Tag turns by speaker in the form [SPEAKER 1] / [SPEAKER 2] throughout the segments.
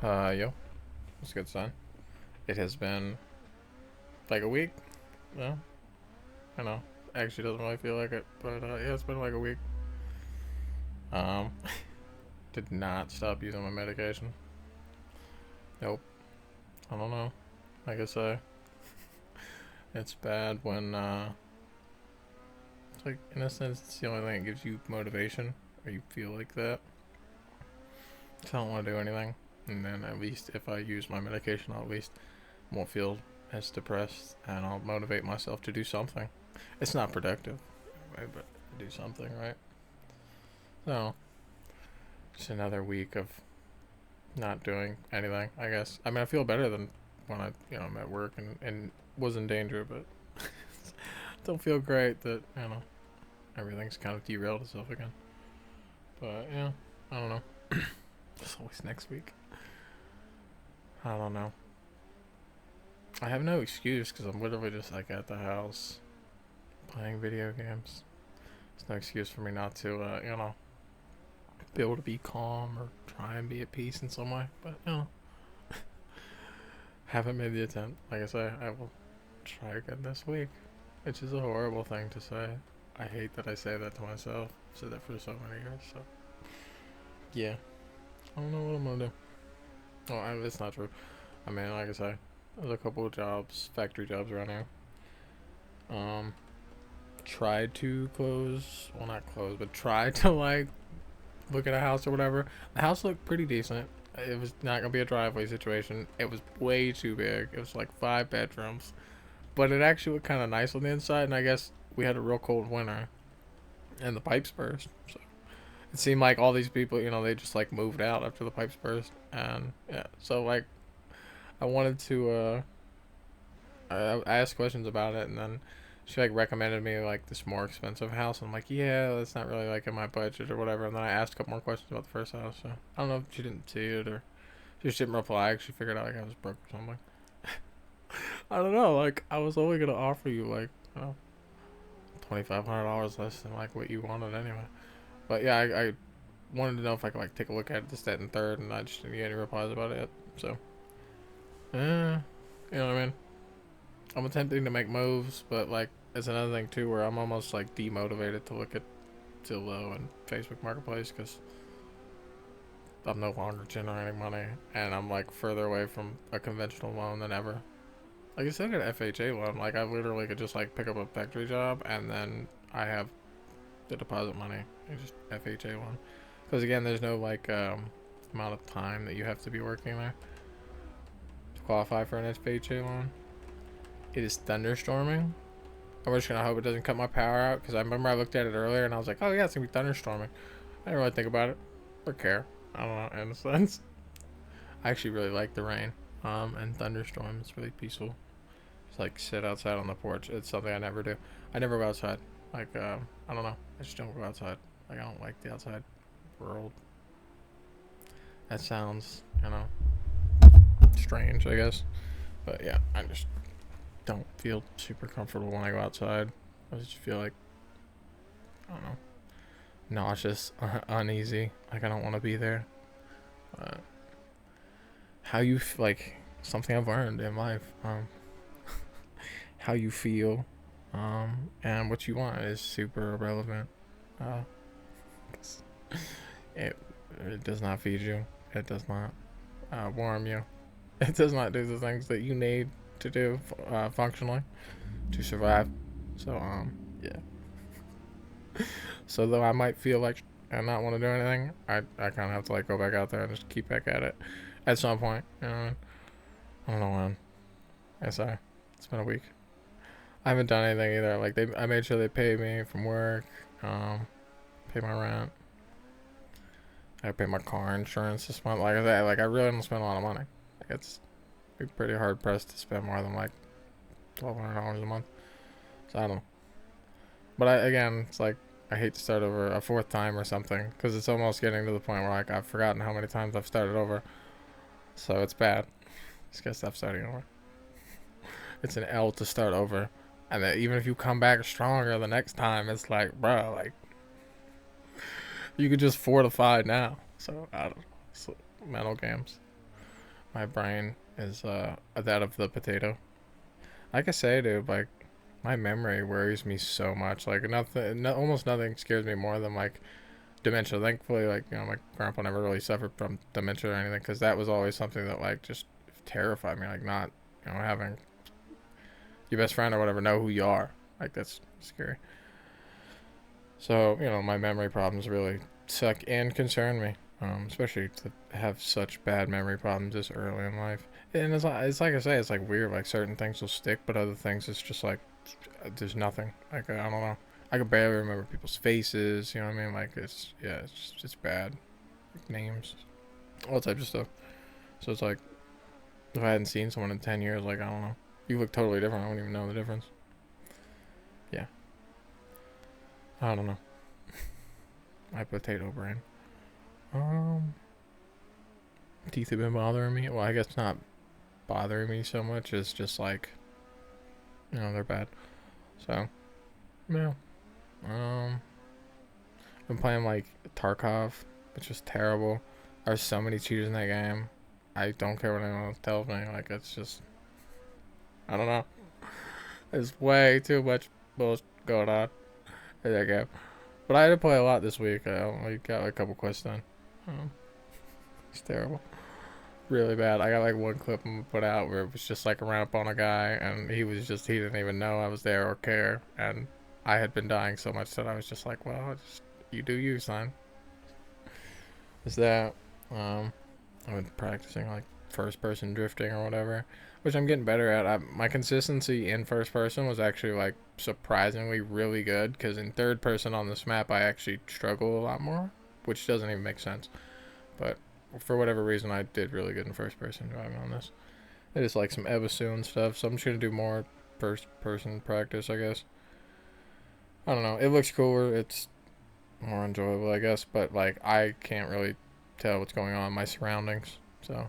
[SPEAKER 1] Yo, what's good, son? It has been like a week. No, I know. Actually, doesn't really feel like it, but yeah, it's been like a week. Um, did not stop using my medication. Nope. I don't know. Like I say, it's bad when it's like in a sense it's the only thing that gives you motivation, or you feel like that. So I don't want to do anything, and then at least if I use my medication, I'll at least won't feel as depressed, and I'll motivate myself to do something. It's not productive, right, but do something, right? So, just another week of not doing anything, I guess. I mean, I feel better than when I'm at work and was in danger, but don't feel great that, everything's kind of derailed itself again. But, yeah, I don't know. It's always next week. I don't know. I have no excuse because I'm literally just like at the house playing video games. There's no excuse for me not to, be able to be calm or try and be at peace in some way. But, haven't made the attempt. Like I say, I will try again this week, which is a horrible thing to say. I hate that I say that to myself. I've said that for so many years. So, yeah. I don't know what I'm going to do. Oh, it's not true. I mean, like I say, there's a couple of jobs, factory jobs around here. Tried to close, well, not close, but tried to, like, look at a house or whatever. The house looked pretty decent. It was not gonna be a driveway situation. It was way too big. It was like 5 bedrooms, but it actually looked kind of nice on the inside. And I guess we had a real cold winter, and the pipes burst. So it seemed like all these people, they just like moved out after the pipes burst. And yeah, so like I wanted to, I asked questions about it, and then she like recommended me like this more expensive house. And I'm like, yeah, that's not really like in my budget or whatever. And then I asked a couple more questions about the first house. So I don't know if she didn't see it or she just didn't reply. She figured out like I was broke or something. I don't know. Like I was only gonna offer you like $2,500 less than like what you wanted anyway. But yeah, I wanted to know if I could like take a look at it, this, that, and third, and I just didn't get any replies about it yet. So, you know what I mean? I'm attempting to make moves, but like it's another thing too where I'm almost like demotivated to look at Zillow and Facebook Marketplace because I'm no longer generating money and I'm like further away from a conventional loan than ever. Like I said, an FHA loan, like I literally could just like pick up a factory job and then I have the deposit money. It's just FHA loan. Because again, there's no like amount of time that you have to be working there to qualify for an FHA loan. It is thunderstorming. I'm just gonna hope it doesn't cut my power out because I remember I looked at it earlier and I was like, oh yeah, it's gonna be thunderstorming. I didn't really think about it or care. I don't know, in a sense. I actually really like the rain and thunderstorm. It's really peaceful. Just like sit outside on the porch. It's something I never do. I never go outside. Like I don't know. I just don't go outside. Like I don't like the outside world. That sounds, strange, I guess. But yeah, I just don't feel super comfortable when I go outside. I just feel like, I don't know, nauseous, uneasy. Like I don't want to be there. How you like something I've learned in life. How you feel, and what you want is super irrelevant. Uh, it it does not feed you. It does not warm you. It does not do the things that you need to do functionally to survive. So yeah. So though I might feel like I not want to do anything, I kind of have to like go back out there and just keep back at it at some point. I don't know when. It's been a week. I haven't done anything either. Like I made sure they paid me from work, pay my rent. I pay my car insurance this month. Like I said, like I really don't spend a lot of money. Like it's pretty hard pressed to spend more than like $1,200 a month. So I don't know. But again, it's like I hate to start over a fourth time or something because it's almost getting to the point where like I've forgotten how many times I've started over. So it's bad. Just gotta stop starting over. It's an L to start over, and then even if you come back stronger the next time, it's like, bro, like you could just fortify now. So I don't know. So, mental games. My brain is that of the potato. Like I say, dude, like my memory worries me so much. Like nothing, almost nothing scares me more than like dementia. Thankfully, like my grandpa never really suffered from dementia or anything, because that was always something that like just terrified me. Like not, having your best friend or whatever know who you are. Like that's scary. So my memory problems really suck and concern me. Especially to have such bad memory problems this early in life. And it's like I say, it's like weird. Like certain things will stick, but other things it's just like there's nothing. Like I don't know. I can barely remember people's faces. You know what I mean? Like it's bad. Like, names, all types of stuff. So it's like if I hadn't seen someone in 10 years, like I don't know, you look totally different. I wouldn't even know the difference. Yeah, I don't know. My potato brain. Um, Teeth have been bothering me. Well, I guess not bothering me so much. It's just like they're bad. So yeah. Um, been playing like Tarkov, which is terrible. There's so many cheaters in that game. I don't care what anyone tells me. Like it's just, I don't know. There's way too much bullshit going on in that game. But I had to play a lot this week. I only got a couple quests done. Um, it's terrible. Really bad. I got like one clip I'm gonna put out where it was just like a run up on a guy and he didn't even know I was there or care, and I had been dying so much that I was just like, well, just, you do you, son. Is that I've been practicing like first person drifting or whatever, which I'm getting better at. My consistency in first person was actually like surprisingly really good, because in third person on this map I actually struggle a lot more, which doesn't even make sense. But for whatever reason, I did really good in first person driving on this. It is like some Ebisu and stuff, so I'm just gonna do more first person practice, I guess. I don't know. It looks cooler. It's more enjoyable, I guess, but like I can't really tell what's going on in my surroundings, so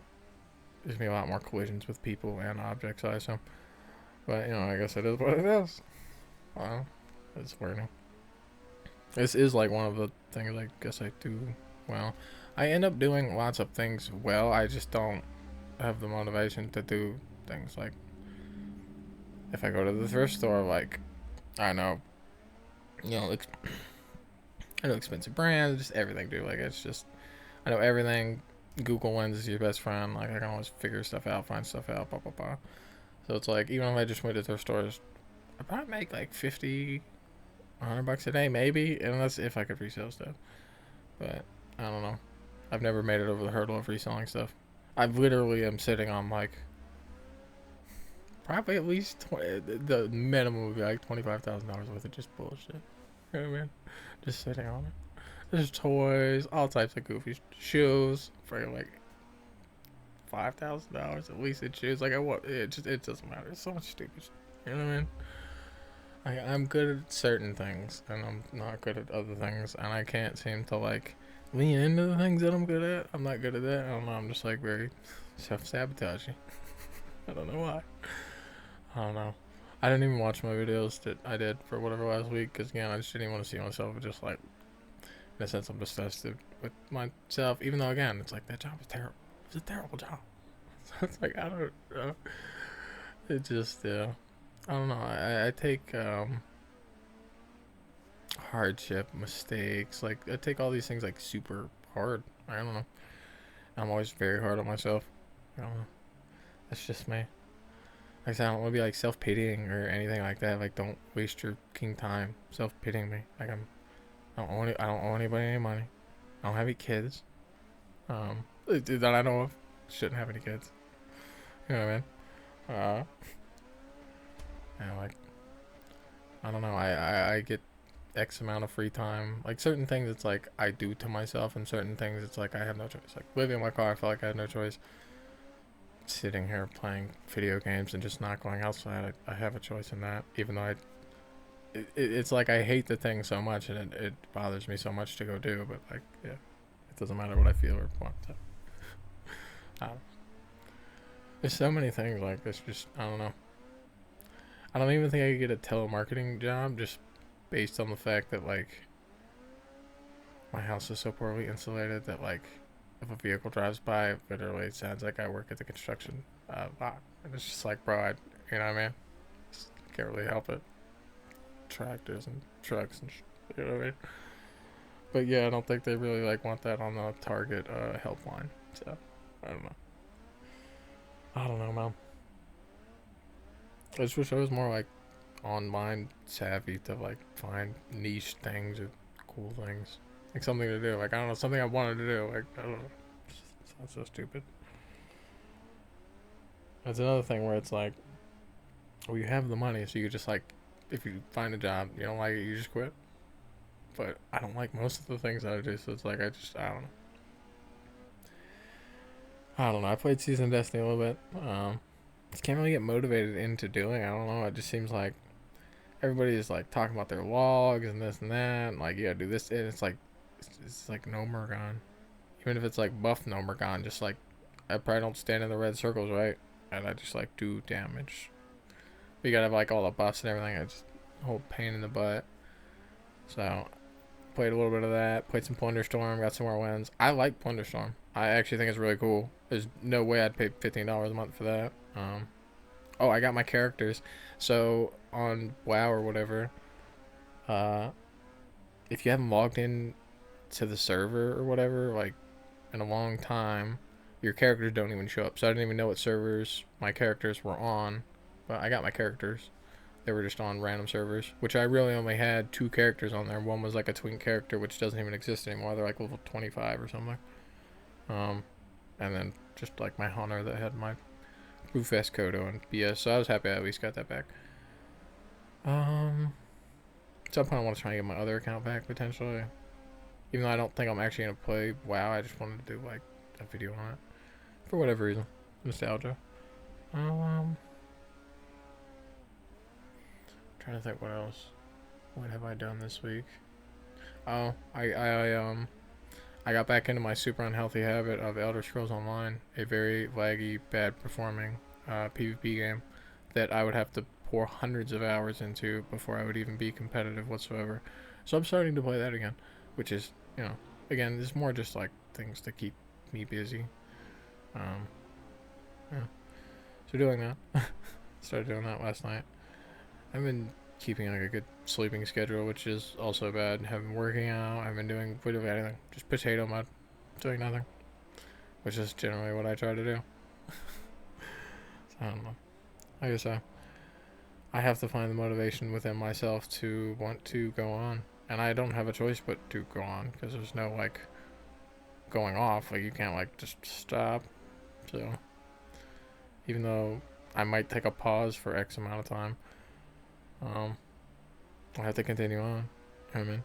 [SPEAKER 1] there's gonna be a lot more collisions with people and objects, I assume. But I guess it is what it is. Well, it's learning. This is like one of the things I guess I do well. I end up doing lots of things well. I just don't have the motivation to do things like if I go to the thrift store. Like I know, I know expensive brands, just everything, dude. Like it's just I know everything. Google Lens is your best friend. Like I can always figure stuff out, find stuff out, blah blah blah. So it's like even if I just went to thrift stores, I probably make like 50, $100 a day, maybe, and that's if I could resell stuff. But I don't know. I've never made it over the hurdle of reselling stuff. I literally am sitting on like probably at least 20, the minimum would be like $25,000 worth of just bullshit. You know what I mean? Just sitting on it. There's toys, all types of goofy shoes for like $5,000 at least in shoes. Like I want it doesn't matter. It's so much stupid shit. You know what I mean? I'm good at certain things and I'm not good at other things, and I can't seem to like lean into the things that I'm good at. I'm not good at that. I don't know. I'm just like very self-sabotaging. I don't know why. I don't know. I didn't even watch my videos that I did for whatever last week, because again I just didn't even want to see myself. Just like in a sense I'm disgusted with myself, even though again it's like that job was terrible. It's a terrible job. So it's like I don't know. It just I don't know. I take hardship, mistakes, like I take all these things like super hard. I don't know. I'm always very hard on myself. I don't know. That's just me. Like I said, I don't want to be like self-pitying or anything like that. Like don't waste your king time self-pitying me. Like I don't owe anybody any money. I don't have any kids. That I know of. Shouldn't have any kids. You know what I mean? Like I don't know. I get X amount of free time. Like certain things, it's like I do to myself, and certain things, it's like I have no choice. Like living in my car, I felt like I had no choice. Sitting here playing video games and just not going outside, I have a choice in that. Even though it's like I hate the thing so much, and it bothers me so much to go do. But like, yeah, it doesn't matter what I feel or want to. I don't know. There's so many things like this. Just I don't know. I don't even think I could get a telemarketing job just based on the fact that like my house is so poorly insulated that like if a vehicle drives by, it literally sounds like I work at the construction lot. And it's just like, bro, you know what I mean? Just can't really help it. Tractors and trucks and you know what I mean? But yeah, I don't think they really like want that on the Target helpline. So I don't know. I don't know, man. I just wish I was more like online savvy to like find niche things or cool things, like something to do. Like I don't know, something I wanted to do. Like I don't know. It sounds so stupid. That's another thing where it's like, well, you have the money, so you just like, if you find a job you don't like it, you just quit. But I don't like most of the things that I do, so it's like I don't know. I don't know. I played Season of Destiny a little bit. Just can't really get motivated into doing. I don't know. It just seems like everybody's like talking about their logs and this and that, and like you gotta do this. And it's like no Murgon. Even if it's like buff no Murgon, just like I probably don't stand in the red circles, right? And I just like do damage. But you gotta have like all the buffs and everything. It's a whole pain in the butt. So played a little bit of that. Played some Plunderstorm. Got some more wins. I like Plunderstorm. I actually think it's really cool. There's no way I'd pay $15 a month for that. Oh, I got my characters. So on WoW or whatever, uh, if you haven't logged in to the server or whatever, like in a long time, your characters don't even show up. So I didn't even know what servers my characters were on, but I got my characters. They were just on random servers, which I really only had 2 characters on there. One was like a twink character, which doesn't even exist anymore. They're like level 25 or something. And then just like my hunter that had my Brewfest Kodo and BS. So I was happy I at least got that back. At some point I want to try and get my other account back potentially. Even though I don't think I'm actually gonna play WoW, I just wanted to do like a video on it for whatever reason, nostalgia. Trying to think what else. What have I done this week? Oh, I got back into my super unhealthy habit of Elder Scrolls Online, a very laggy, bad performing PvP game that I would have to pour hundreds of hours into before I would even be competitive whatsoever. So I'm starting to play that again, which is, you know, again, it's more just like things to keep me busy. Yeah. So doing that. Started doing that last night. I've been keeping like a good sleeping schedule, which is also bad. Haven't been working out. I've been doing a bit of anything. Just potato mud. Doing nothing. Which is generally what I try to do. So I don't know. Like I say, I have to find the motivation within myself to want to go on. And I don't have a choice but to go on. Because there's no like going off. Like you can't like just stop. So even though I might take a pause for X amount of time, I have to continue on. You know what I mean?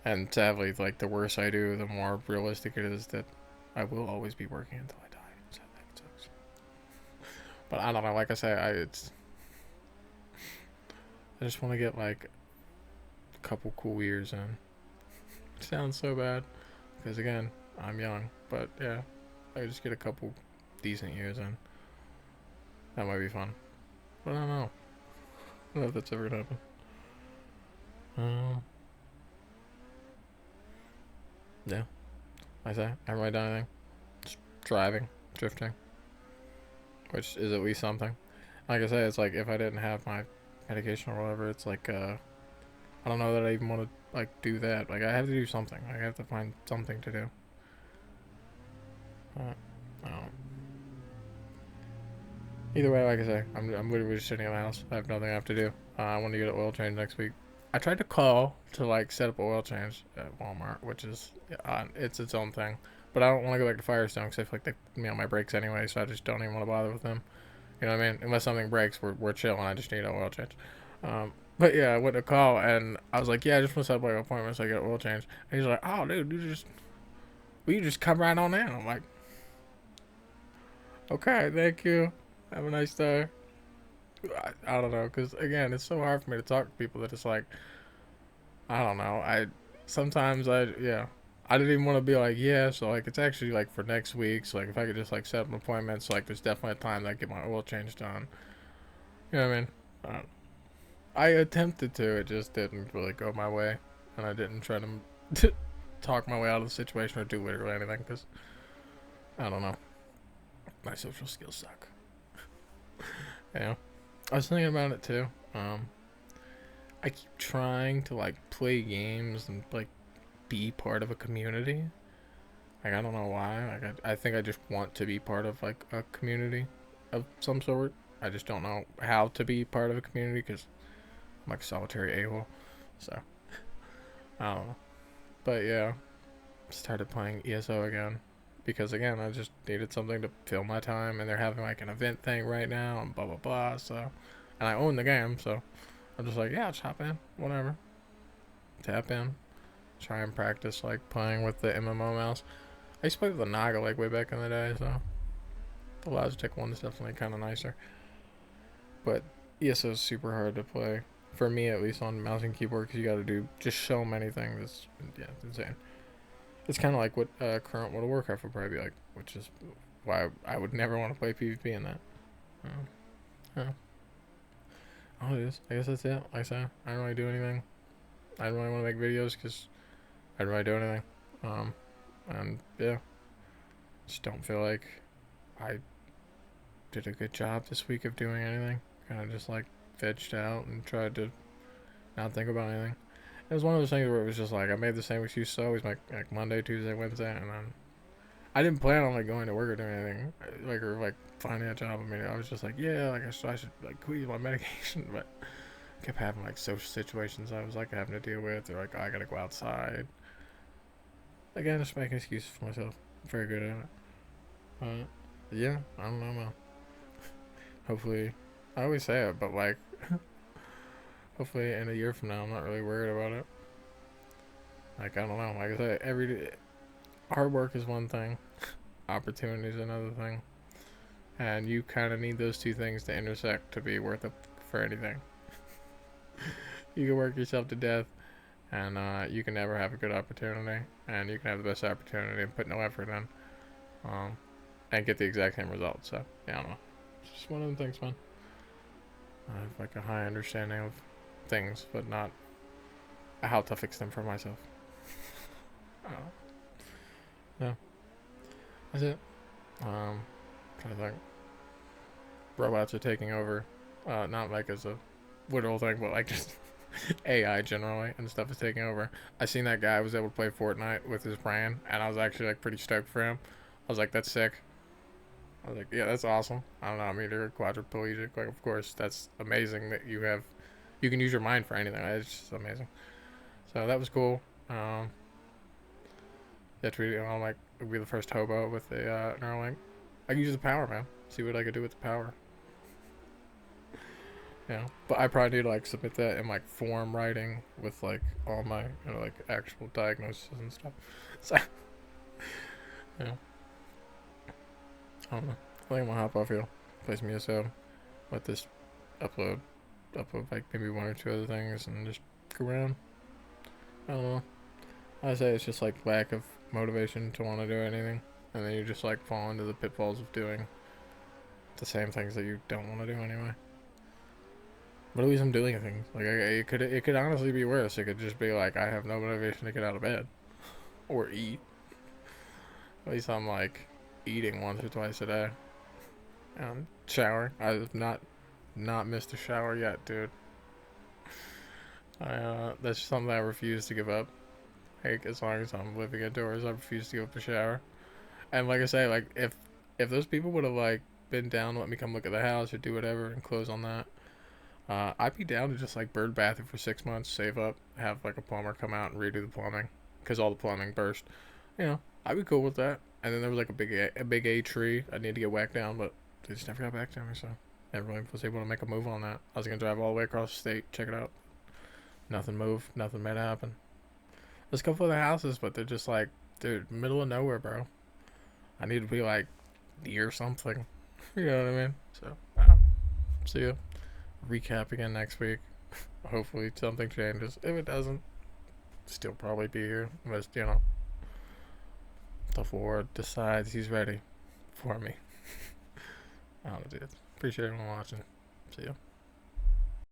[SPEAKER 1] And sadly, like the worse I do, the more realistic it is that I will always be working until I die. So that sucks. But I don't know. Like I say, I just want to get like a couple cool years in. It sounds so bad because again, I'm young. But yeah, I just get a couple decent years in. That might be fun. But I don't know. I don't know if that's ever gonna happen. Yeah. I say, I haven't really done anything. Just driving, drifting. Which is at least something. Like I say, it's like if I didn't have my medication or whatever, it's like, I don't know that I even want to, like, do that. Like, I have to do something. Like, I have to find something to do. I don't know. Either way, like I say, I'm literally just sitting in the house. I have nothing I have to do. I want to get an oil change next week. I tried to call to like set up an oil change at Walmart, which is it's its own thing. But I don't want to go back to Firestone because I feel like they put me on my brakes anyway, so I just don't even want to bother with them. You know what I mean? Unless something breaks, we're chilling. I just need an oil change. But yeah, I went to call and I was like, yeah, I just want to set up like an appointment so I get an oil change. And he's like, oh, dude, you just come right on in. I'm like, okay, thank you. Have a nice day. I don't know, because again, it's so hard for me to talk to people that it's like, I don't know. Sometimes yeah, I didn't even want to be like, yeah, so like it's actually like for next week. So like if I could just like set up an appointment, so like there's definitely a time that I get my oil change done. You know what I mean? I attempted to, it just didn't really go my way, and I didn't try to talk my way out of the situation or do literally anything because I don't know. My social skills suck. Yeah. I was thinking about it too. I keep trying to like play games and like be part of a community. Like I don't know why. Like I think I just want to be part of like a community of some sort. I just don't know how to be part of a community because I'm like a solitary a-hole. So I don't know. But yeah, started playing ESO again because again I just needed something to fill my time, and they're having like an event thing right now and blah blah blah. So, and I own the game, so I'm just like, yeah, just hop in, whatever, tap in, try and practice like playing with the MMO mouse. I used to play with the Naga like way back in the day, so the Logitech one is definitely kind of nicer. But ESO is super hard to play for me, at least on mouse and keyboard, because you got to do just so many things. It's insane. It's kind of like what current World of Warcraft would probably be like, which is why I would never want to play PvP in that. Yeah. Oh, it is. I guess that's it. Like I said, I don't really do anything. I don't really want to make videos because I don't really do anything. And yeah, just don't feel like I did a good job this week of doing anything. Kind of just like vegged out and tried to not think about anything. It was one of those things where it was just like I made the same excuse always, like Monday, Tuesday, Wednesday, and then I didn't plan on like going to work or doing anything, like or like finding a job. I mean, I was just like, yeah, like I should like quit my medication, but I kept having like social situations I was like having to deal with, or like, oh, I gotta go outside. Again, just making excuses for myself. I'm very good at it. Yeah, I don't know, man. Hopefully, I always say it, but like, hopefully in a year from now, I'm not really worried about it. Like, I don't know. Like I said, every day, hard work is one thing, opportunity is another thing, and you kind of need those two things to intersect to be worth it for anything. You can work yourself to death, and you can never have a good opportunity, and you can have the best opportunity and put no effort in, and get the exact same result. So, yeah, I don't know. It's just one of them things, man. I have like a high understanding of things, but not how to fix them for myself. Yeah, that's it. Kind of think robots are taking over, not like as a literal thing, but like just AI generally and stuff is taking over. I seen that guy was able to play Fortnite with his brain, and I was actually like pretty stoked for him. I was like, that's sick. I was like, yeah, that's awesome. I don't know. I mean, you're quadriplegic. Like, of course, that's amazing that you can use your mind for anything. It's just amazing. So that was cool. I'm like, be the first hobo with the Neuralink. I can use the power, man. See what I could do with the power. Yeah, but I probably need to like submit that in like form writing with like all my like actual diagnoses and stuff. So yeah, I don't know. I think I'm gonna hop off here, play some ESO, let this upload like maybe one or two other things, and just go around. I don't know. I say it's just like lack of motivation to want to do anything, and then you just like fall into the pitfalls of doing the same things that you don't want to do anyway. But at least I'm doing things. Like it could honestly be worse. It could just be like I have no motivation to get out of bed or eat. At least I'm like eating once or twice a day and showering. I've not missed a shower yet, dude. That's something I refuse to give up. Like as long as I'm living indoors, I refuse to give up a shower. And like I say, like if those people would have like been down, let me come look at the house or do whatever and close on that. I'd be down to just like bird bath it for 6 months, save up, have like a plumber come out and redo the plumbing because all the plumbing burst. You know, I'd be cool with that. And then there was like a big A tree I need to get whacked down, but they just never got back to me, so never really was able to make a move on that. I was gonna drive all the way across the state, check it out. Nothing moved, nothing made it happen. There's a couple of the houses, but they're just like, dude, middle of nowhere, bro. I need to be like near something. You know what I mean? So, see ya. Recap again next week. Hopefully something changes. If it doesn't, still probably be here. Unless, the Lord decides he's ready for me. I don't know, dude. Appreciate everyone watching. See ya.